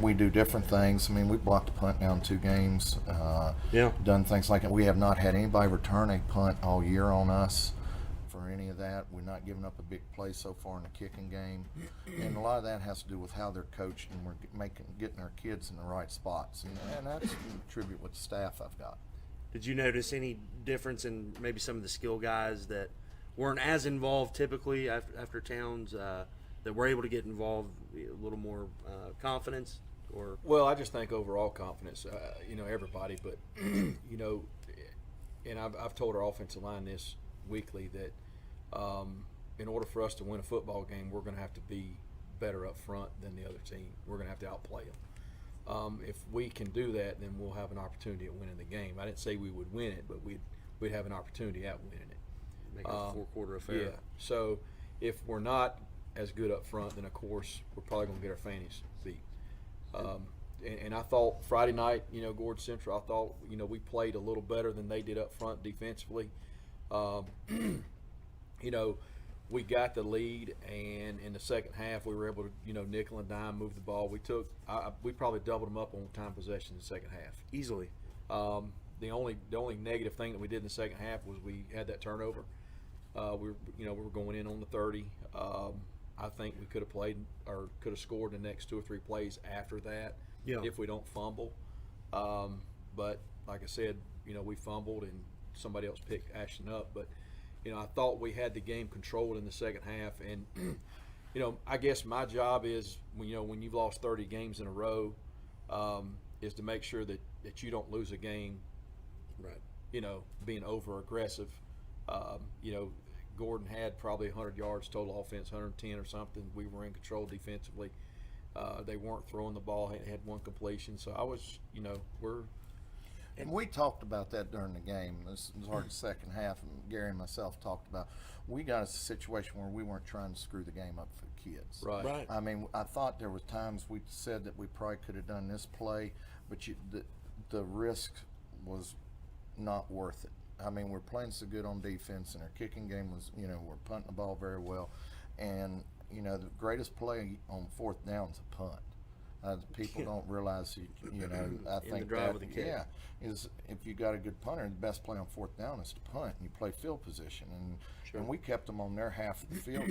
we do different things. I mean, we blocked a punt down 2 games. Done things like that. We have not had anybody return a punt all year on us for any of that. We're not giving up a big play so far in the kicking game, and a lot of that has to do with how they're coached, and we're getting our kids in the right spots, and that's a tribute with the staff I've got. Did you notice any difference in maybe some of the skill guys that weren't as involved typically after Towns that were able to get involved, a little more confidence? Or Well, I just think overall confidence, everybody, but, and I've told our offensive line this weekly that in order for us to win a football game, we're going to have to be better up front than the other team. We're going to have to outplay them. If we can do that, then we'll have an opportunity at winning the game. I didn't say we would win it, but we'd have an opportunity at winning it. make it a four-quarter affair. Yeah. So if we're not as good up front, then of course we're probably going to get our fannies beat. And I thought Friday night, Gordon Central, I thought, we played a little better than they did up front defensively. We got the lead, and in the second half we were able to, nickel and dime, move the ball. We probably doubled them up on time possession in the second half. Easily. The only negative thing that we did in the second half was we had that turnover. We were going in on the 30. I think we could have played or could have scored the next 2 or 3 plays after that if we don't fumble. But like I said, we fumbled and somebody else picked Ashton up. But I thought we had the game controlled in the second half. And I guess my job is when you've lost 30 games in a row, is to make sure that you don't lose a game. Right. Being over aggressive. Gordon had probably 100 yards total offense, 110 or something. We were in control defensively. They weren't throwing the ball. Had 1 completion. So I was, And we talked about that during the game. This was our second half, and Gary and myself talked about. We got a situation where we weren't trying to screw the game up for the kids. Right. I mean, I thought there was times we said that we probably could have done this play, but the risk was not worth it. I mean, we're playing so good on defense, and our kicking game was, we're punting the ball very well. And, the greatest play on 4th down is a punt. People don't realize, I think the drive of the kick. Is if you got a good punter, the best play on 4th down is to punt, and you play field position. And we kept them on their half of the field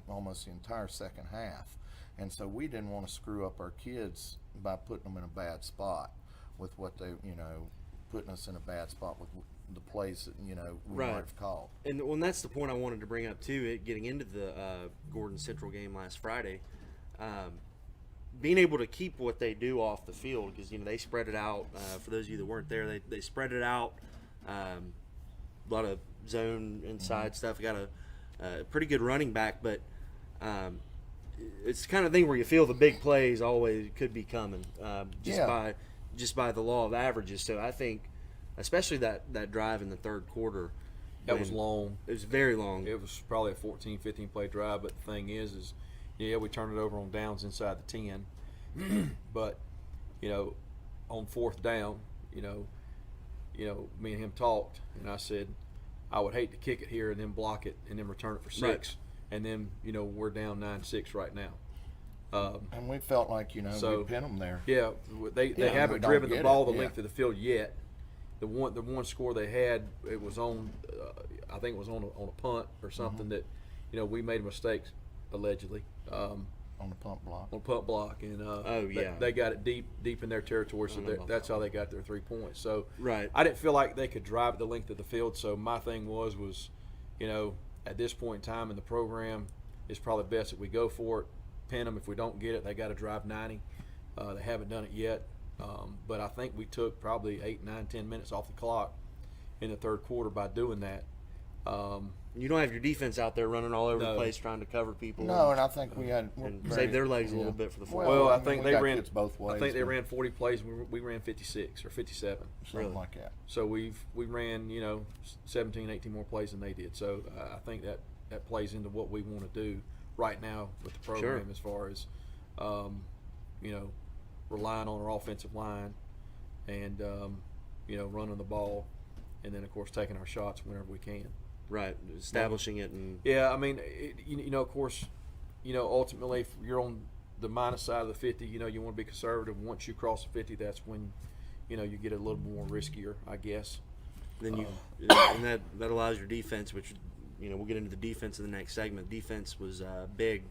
almost the entire second half. And so we didn't want to screw up our kids by putting them in a bad spot with what they, putting us in a bad spot with the plays that, we might have called. And that's the point I wanted to bring up, too, getting into the Gordon Central game last Friday. Being able to keep what they do off the field, because they spread it out. For those of you that weren't there, they spread it out. A lot of zone inside stuff. We got a pretty good running back, but it's the kind of thing where you feel the big plays always could be coming just by the law of averages. So I think, especially that drive in the third quarter, that was long. It was very long. It was probably a 14, 15 play drive. But the thing is we turned it over on downs inside the 10. But, on 4th down, me and him talked, and I said, I would hate to kick it here and then block it and then return it for 6. Right. And then, we're down 9-6 right now. And we felt like, we pin them there. Yeah, they haven't driven the ball the length of the field yet. The one score they had, it was on, I think it was on a punt or something that, we made a mistake allegedly. On the punt block. On punt block, and they got it deep in their territory, so that's how they got their 3 points. So I didn't feel like they could drive it the length of the field. So my thing was, at this point in time in the program, it's probably best that we go for it, pin them. If we don't get it, they got to drive 90. They haven't done it yet, but I think we took probably 8, 9, 10 minutes off the clock in the third quarter by doing that. You don't have your defense out there running all over the place trying to cover people. No, and I think we had save their legs a little bit for the fourth. Well, I think they ran both ways. I think they ran 40 plays. We ran 56 or 57, something like that. So we ran 17, 18 more plays than they did. So I think that plays into what we want to do right now with the program as far as relying on our offensive line and running the ball, and then of course taking our shots whenever we can. Right, establishing it. And yeah, I mean, of course, ultimately, if you're on the minus side of the 50, you want to be conservative. Once you cross the 50, that's when, you get a little more riskier, I guess. Then and that allows your defense, which, we'll get into the defense in the next segment. Defense was big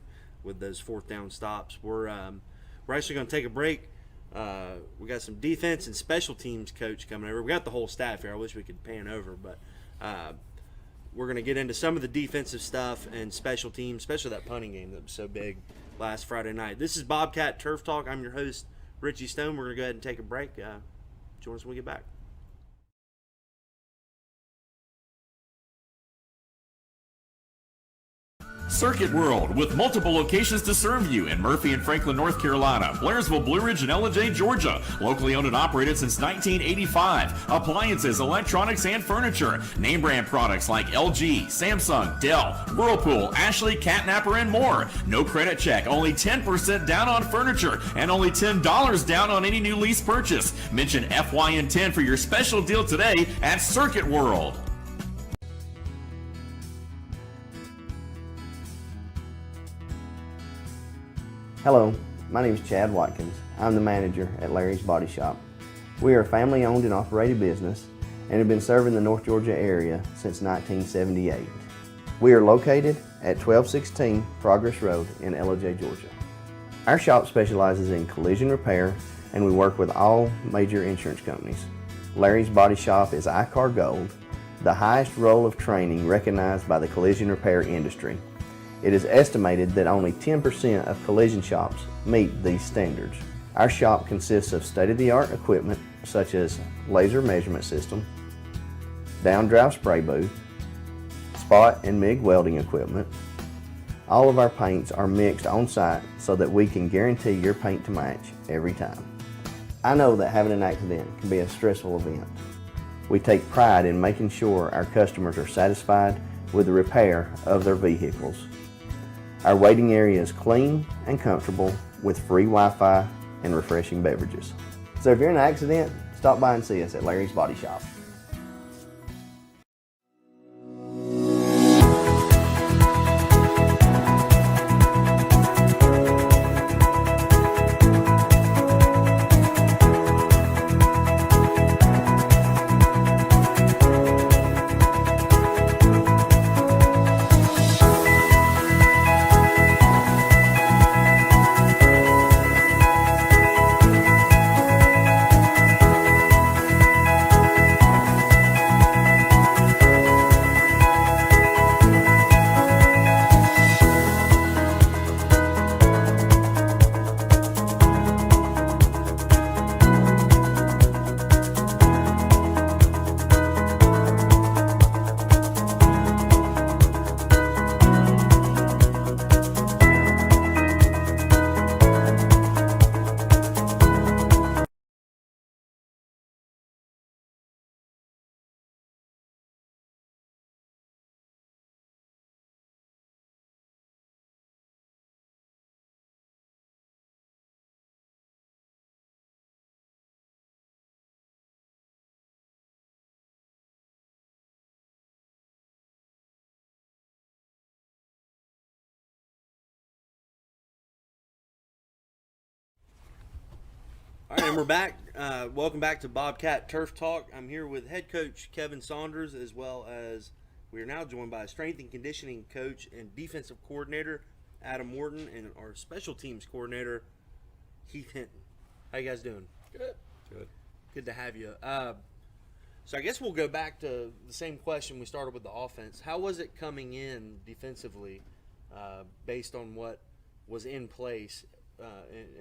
with those fourth down stops. We're actually going to take a break. We got some defense and special teams coach coming over. We got the whole staff here. I wish we could pan over, but we're going to get into some of the defensive stuff and special teams, especially that punting game that was so big last Friday night. This is Bobcat Turf Talk. I'm your host, Richie Stone. We're going to go ahead and take a break. Join us when we get back. Circuit World, with multiple locations to serve you in Murphy and Franklin, North Carolina, Blairsville, Blue Ridge, and Ellijay, Georgia. Locally owned and operated since 1985. Appliances, electronics, and furniture. Name brand products like LG, Samsung, Dell, Whirlpool, Ashley, Catnapper, and more. No credit check, only 10% down on furniture, and only $10 down on any new lease purchase. Mention FYN10 for your special deal today at Circuit World. Hello, my name is Chad Watkins. I'm the manager at Larry's Body Shop. We are a family-owned and operated business and have been serving the North Georgia area since 1978. We are located at 1216 Progress Road in Ellijay, Georgia. Our shop specializes in collision repair and we work with all major insurance companies. Larry's Body Shop is ICAR Gold, the highest role of training recognized by the collision repair industry. It is estimated that only 10% of collision shops meet these standards. Our shop consists of state-of-the-art equipment such as laser measurement system, down-drive spray booth, spot and MIG welding equipment. All of our paints are mixed on-site so that we can guarantee your paint to match every time. I know that having an accident can be a stressful event. We take pride in making sure our customers are satisfied with the repair of their vehicles. Our waiting area is clean and comfortable with free Wi-Fi and refreshing beverages. So if you're in an accident, stop by and see us at Larry's Body Shop. All right, and we're back. Welcome back to Bobcat Turf Talk. I'm here with head coach Kevin Saunders, as well as we are now joined by strength and conditioning coach and defensive coordinator Adam Morton, and our special teams coordinator Heath Hinton. How you guys doing? Good. Good to have you. So I guess we'll go back to the same question we started with the offense. How was it coming in defensively, based on what was in place?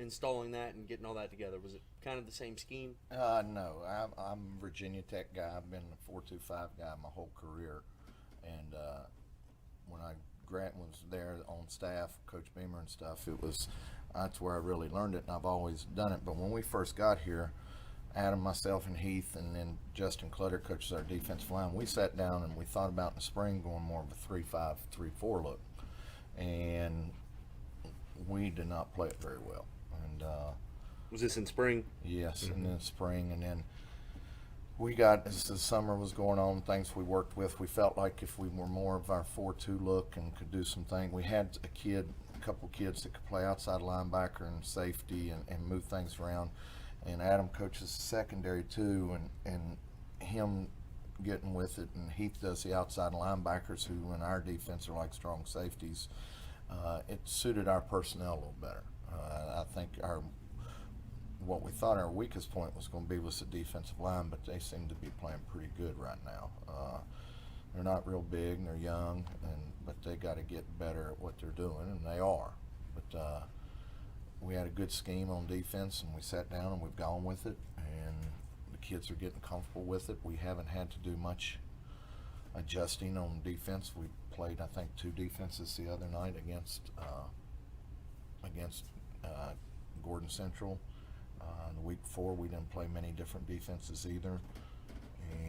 Installing that and getting all that together, was it kind of the same scheme? No, I'm a Virginia Tech guy. I've been a 4.25 guy my whole career, and when Grant was there on staff, Coach Beamer and stuff, that's where I really learned it, and I've always done it. But when we first got here, Adam, myself, and Heath, and then Justin Clutter coaches our defensive line, we sat down and we thought about in the spring going more of a 3-5, 3-4 look, and we did not play it very well. And was this in spring? Yes, in the spring, and then we got, as the summer was going on, things we worked with, we felt like if we were more of our 4-2 look and could do some things. We had a kid couple kids that could play outside linebacker and safety and move things around. And Adam coaches secondary too, and him getting with it, and Heath does the outside linebackers, who in our defense are like strong safeties. It suited our personnel a little better. I think what we thought our weakest point was going to be was the defensive line, but they seem to be playing pretty good right now. They're not real big, and they're young, but they got to get better at what they're doing, and they are. But we had a good scheme on defense, and we sat down and we've gone with it, and the kids are getting comfortable with it. We haven't had to do much adjusting on defense. We played, I think, 2 defenses the other night against Gordon Central. The week before, we didn't play many different defenses either.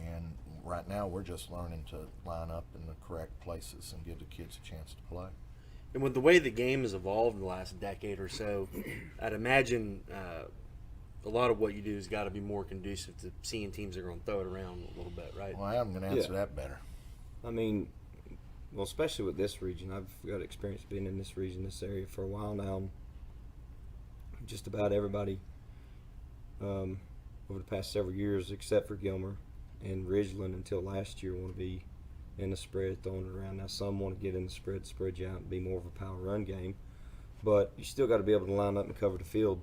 And right now, we're just learning to line up in the correct places and give the kids a chance to play. And with the way the game has evolved in the last decade or so, I'd imagine a lot of what you do has got to be more conducive to seeing teams that are going to throw it around a little bit, right? Well, I am going to answer that better. I mean, well, especially with this region. I've got experience being in this region, this area for a while now. Just about everybody over the past several years, except for Gilmer and Ridgeland until last year, want to be in the spread, throwing it around. Now some want to get in the spread you out and be more of a power run game. But you still got to be able to line up and cover the field,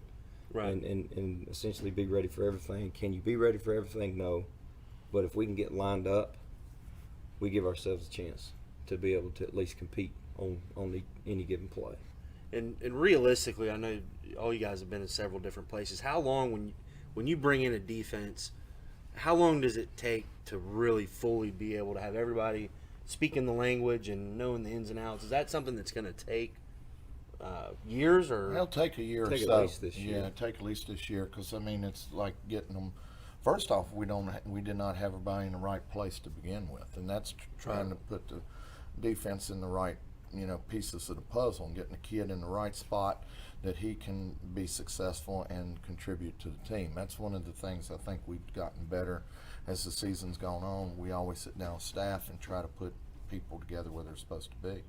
Right. and essentially be ready for everything. Can you be ready for everything? No. But if we can get lined up, we give ourselves a chance to be able to at least compete on any given play. And realistically, I know all you guys have been in several different places. How long, when you bring in a defense, how long does it take to really fully be able to have everybody speaking the language and knowing the ins and outs? Is that something that's going to take years, or It'll take a year Take or at so. least this year. Yeah, take at least this year, because I mean it's like getting them. First off, we did not have everybody in the right place to begin with, and that's trying to put the defense in the right pieces of the puzzle and getting the kid in the right spot that he can be successful and contribute to the team. That's one of the things I think we've gotten better as the season's gone on. We always sit down with staff and try to put people together where they're supposed to be.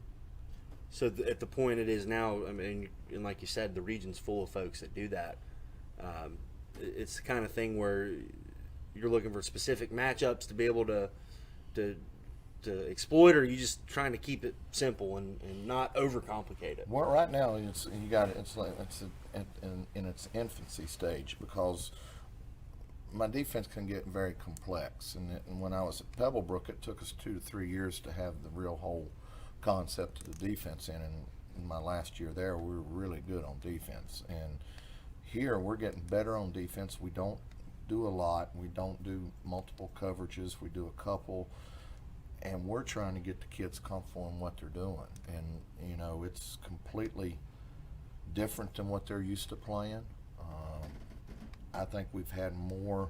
so at the point it is now? I mean, and like you said, the region's full of folks that do that. It's the kind of thing where you're looking for specific matchups to be able to exploit, or are you just trying to keep it simple and not overcomplicate it? Well, right now it's in its infancy stage, because my defense can get very complex. And when I was at Pebblebrook, it took us 2 to 3 years to have the real whole concept of the defense in. And in my last year there, we were really good on defense. And here we're getting better on defense. We don't do a lot. We don't do multiple coverages. We do a couple. And we're trying to get the kids comfortable in what they're doing. And, it's completely different than what they're used to playing. I think we've had more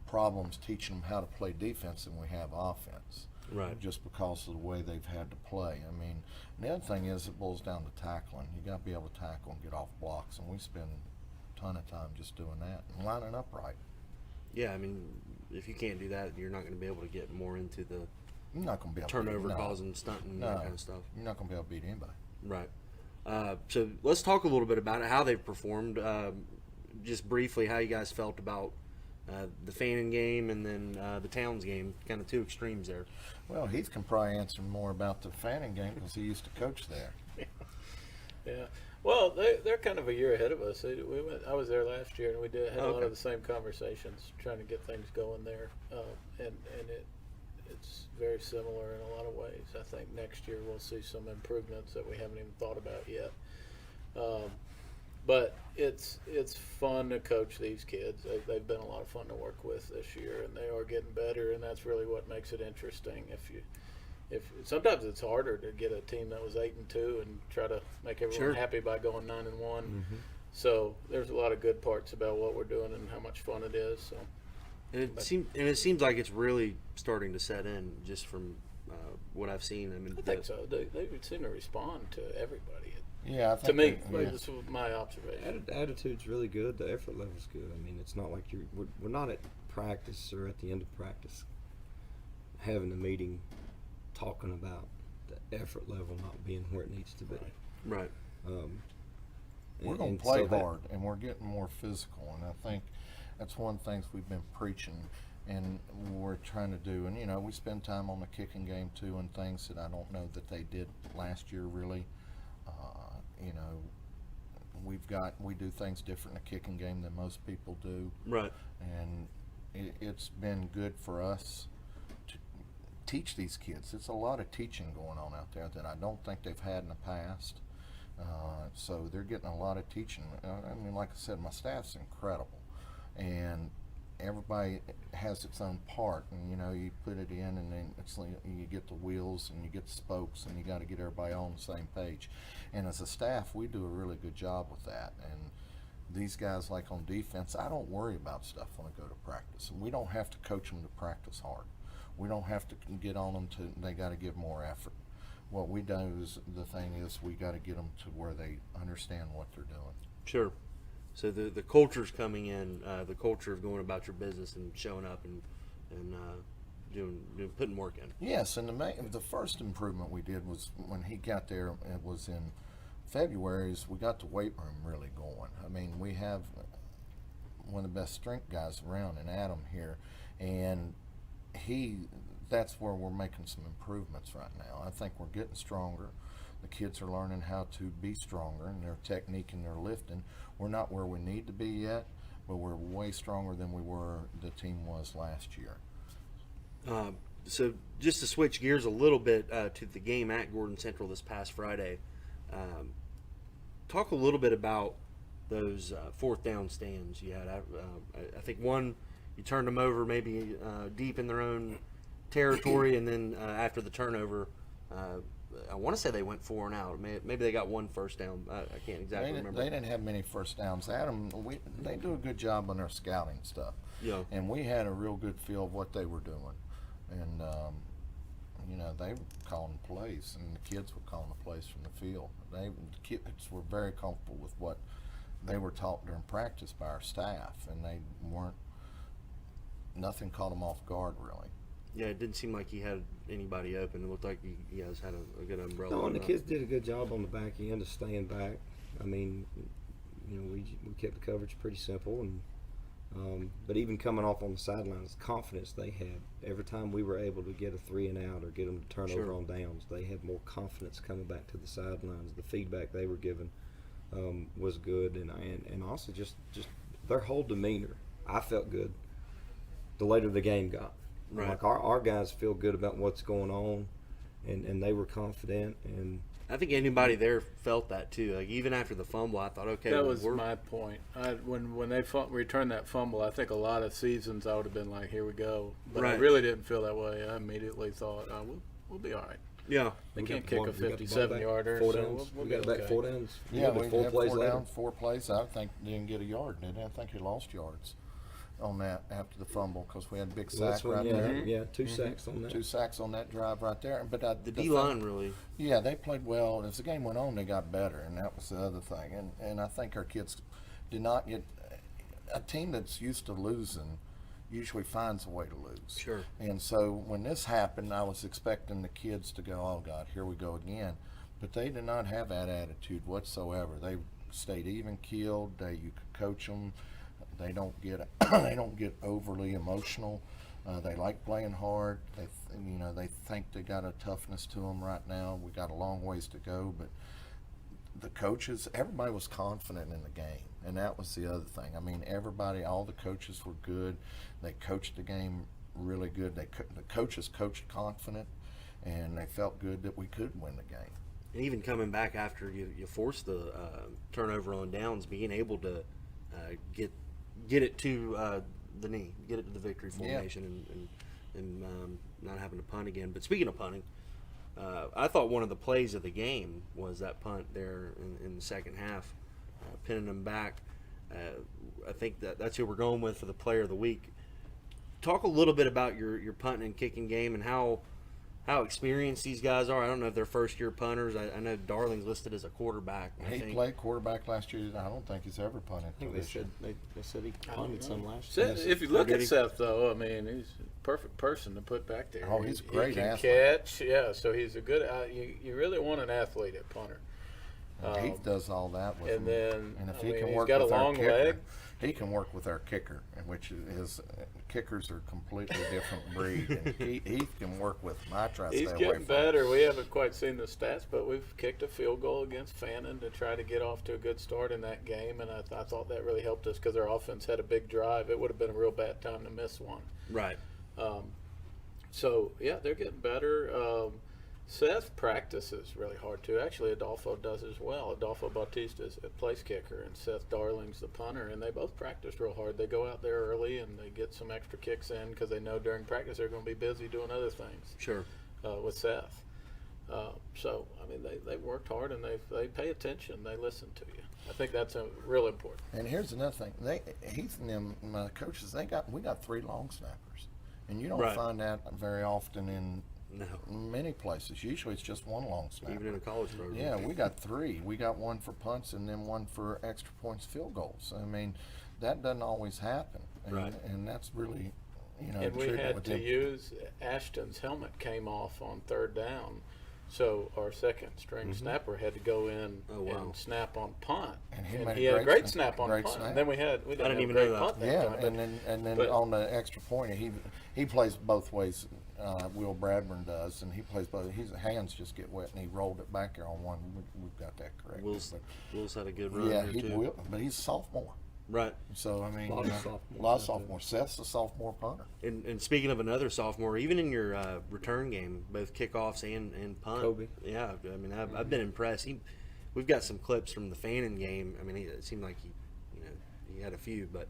problems teaching them how to play defense than we have offense. Right. Just because of the way they've had to play. I mean, the other thing is it boils down to tackling. You got to be able to tackle and get off blocks. And we spend a ton of time just doing that and lining up right. Yeah, I mean, if you can't do that, you're not going to be able to get more into the You're not going to be able turnover to causing, stunting, that kind of stuff. You're not going to be able to beat anybody. Right. So let's talk a little bit about it, how they've performed. Just briefly, how you guys felt about the Fannin game and then the Towns game, kind of two extremes there. Well, Heath can probably answer more about the Fannin game because he used to coach there. Yeah. Well, they're kind of a year ahead of us. I was there last year, and we had a lot of the same conversations, trying to get things going there, and it's very similar in a lot of ways. I think next year we'll see some improvements that we haven't even thought about yet. But it's fun to coach these kids. They've been a lot of fun to work with this year, and they are getting better, and that's really what makes it interesting. If sometimes it's harder to get a team that was 8-2 and try to make everyone happy by going 9-1. Mm-hmm. So there's a lot of good parts about what we're doing and how much fun it is. So, and it seems like it's really starting to set in, just from what I've seen. I mean, I think so. They seem to respond to everybody. Yeah, I think to me, that's this was my observation. Attitude's really good. The effort level's good. I mean, it's not like we're not at practice or at the end of practice having a meeting talking about effort level not being where it needs to be. Right. We're going And to play so that- hard, and we're getting more physical, and I think that's one of the things we've been preaching and we're trying to do. And, you know, we spend time on the kicking game, too, and things that I don't know that they did last year, really. You know, we do things different in the kicking game than most people do. Right. And it's been good for us to teach these kids. It's a lot of teaching going on out there that I don't think they've had in the past. So they're getting a lot of teaching. I mean, like I said, my staff's incredible, and everybody has its own part. And you know, you put it in, and then it's like you get the wheels and you get the spokes, and you got to get everybody on the same page. And as a staff, we do a really good job with that. And these guys, like on defense, I don't worry about stuff when I go to practice, and we don't have to coach them to practice hard. We don't have to get on them to they got to give more effort. What we do is the thing is we got to get them to where they understand what they're doing. Sure. So the culture's coming in, the culture of going about your business and showing up and doing putting work in. Yes, and the first improvement we did was when he got there. It was in February. Is we got the weight room really going. I mean, we have one of the best strength guys around in Adam here, and that's where we're making some improvements right now. I think we're getting stronger. The kids are learning how to be stronger in their technique and their lifting. We're not where we need to be yet, but we're way stronger than the team was last year. So just to switch gears a little bit to the game at Gordon Central this past Friday, talk a little bit about those fourth down stands you had. I think one, you turned them over maybe deep in their own territory, and then after the turnover, I want to say they went 4 and out. Maybe they got one first down. I can't exactly remember. They didn't have many first downs. Adam, they do a good job on their scouting stuff. Yeah. And we had a real good feel of what they were doing. And, you know, they were calling plays, and the kids were calling the plays from the field. The kids were very comfortable with what they were taught during practice by our staff, and nothing caught them off guard, really. Yeah, it didn't seem like he had anybody open. It looked like you guys had a good umbrella. No, and the kids did a good job on the back end of staying back. I mean, you know, we kept the coverage pretty simple, and but even coming off on the sidelines, the confidence they had every time we were able to get a 3 and out or get them to turn over on downs, they had more confidence coming back to the sidelines. The feedback they were given was good, and also just their whole demeanor. I felt good. The later the game got. Right. Like our guys feel good about what's going on, and they were confident. And I think anybody there felt that too. Like even after the fumble, I thought, okay, that was my point. When they returned that fumble, I think a lot of seasons I would have been like, here we go. But I Right. really didn't feel that way. I immediately thought, we'll be all right. Yeah. They we can't got kick one- a we got the ball 57-yarder. back, 4 So downs. we'll We got be back okay. 4 downs. Yeah, we we four had plays 4 later. downs, 4 plays. I think they didn't get a yard, did they? I think he lost yards on that after the fumble because we had a big Well, sack that's when, right yeah, there. yeah, 2 sacks on that. 2 sacks on that drive right there. But The D line really. Yeah, they played well. As the game went on, they got better, and that was the other thing. And I think our kids did not get a team that's used to losing usually finds a way to lose. Sure. And so when this happened, I was expecting the kids to go, "Oh God, here we go again," but they did not have that attitude whatsoever. They stayed even keeled. You could coach them. They don't get they don't get overly emotional. They like playing hard. They think they got a toughness to them right now. We got a long ways to go, but the coaches, everybody was confident in the game, and that was the other thing. I mean, all the coaches were good. They coached the game really good. The coaches coached confident, and they felt good that we could win the game. And even coming back after you forced the turnover on downs, being able to get it to the knee, get it to the victory formation, and not having to punt again. But speaking of punting, I thought one of the plays of the game was that punt there in the second half, pinning them back. I think that's who we're going with for the player of the week. Talk a little bit about your punting and kicking game and how how experienced these guys are. I don't know if they're first-year punters. I know Darling's listed as a quarterback. I He think. played quarterback last year. I don't think he's ever punted. I think till they this year. said they said he punted some last Seth, year. if you look did at he? Seth, though, I mean, he's a perfect person to put back there. Oh, he's a great He can athlete. catch, yeah. So he's a good. You really want an athlete at punter. Heath does all that with and him. then, And if I he mean, can he's work got a with our long kicker, leg. he can work with our kicker, and which is kickers are a completely different breed. And Heath can work with them. I try to He's stay away getting from better. We haven't quite seen the stats, but we've kicked a field goal against Fannin to try to get off to a good start in that game, and I thought that really helped us because our offense had a big drive. It would have been a real bad time to miss one. Right. So, yeah, they're getting better. Seth practices really hard, too. Actually, Adolfo does as well. Adolfo Bautista is a place kicker, and Seth Darling's the punter, and they both practice real hard. They go out there early, and they get some extra kicks in because they know during practice they're going to be busy doing other things Sure. with Seth. So, I mean, they've worked hard, and they pay attention. They listen to you. I think that's real important. And here's another thing: Heath and them, my coaches, we got 3 long snappers, and you don't Right. find that very often in No. many places. Usually, it's just 1 long snapper. Even in a college program. Yeah, we got 3. We got 1 for punts and then 1 for extra points, field goals. I mean, that doesn't always happen, and, Right. and that's really, And we tricky had with to them. use Ashton's helmet came off on 3rd down, so our second string snapper had to go in Oh, wow. and snap on punt. And he made a had a great great snap. snap on Great punt. snap. And then we didn't didn't have even a great know that. punt that Yeah, time, and then but- on the extra point, he plays both ways. Will Bradburn does, and he plays both. His hands just get wet, and he rolled it back there on one. We've got that correct. Will's had a good But, run yeah, here he too. will, but he's a sophomore. Right. So I mean, A lot of a sophomores lot of out there. sophomores. Seth's a sophomore punter. And speaking of another sophomore, even in your return game, both kickoffs and punt. Kobe. Yeah, I mean, I've been impressed. We've got some clips from the Fannin game. I mean, it seemed like he had a few, but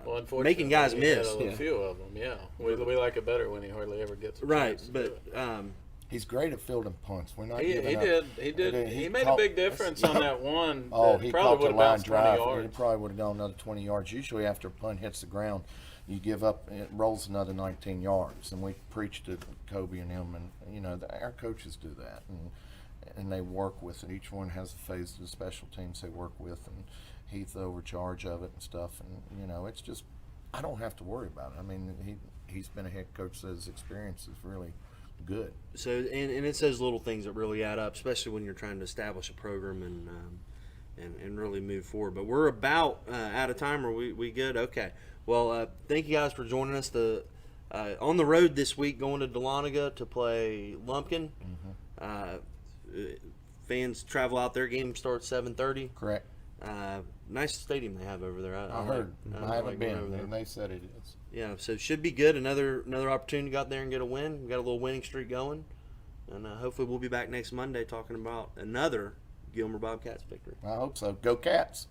Well, unfortunately, making guys he miss. had a few of them. Yeah, we like it better when he hardly ever gets a Right, chance to but do it. He's great at fielding punts. We're not. He giving up. did. He made a caught- big difference on that one. Oh, that he probably caught would the have line bounced 20 drive. yards. It probably would have gone another 20 yards. Usually, after a punt hits the ground, you give up. It rolls another 19 yards, and we preach to Kobe and him, and our coaches do that, and they work with it. Each one has a phase of the special teams they work with, and Heath over charge of it and stuff, and it's just I don't have to worry about it. I mean, he's been a head coach, so his experience is really good. So and it's those little things that really add up, especially when you're trying to establish a program and really move forward. But we're about out of time. Are we good? Okay. Well, thank you guys for joining us. On the road this week, going to Dahlonega to play Lumpkin. Fans travel out there. Game starts 7:30. Correct. Nice stadium they have over there. I heard. I haven't like been, going over there. and they said it is. Yeah, so it should be good. Another opportunity to go out there and get a win. We got a little winning streak going, and hopefully we'll be back next Monday talking about another Gilmer Bobcats victory. I hope so. Go Cats.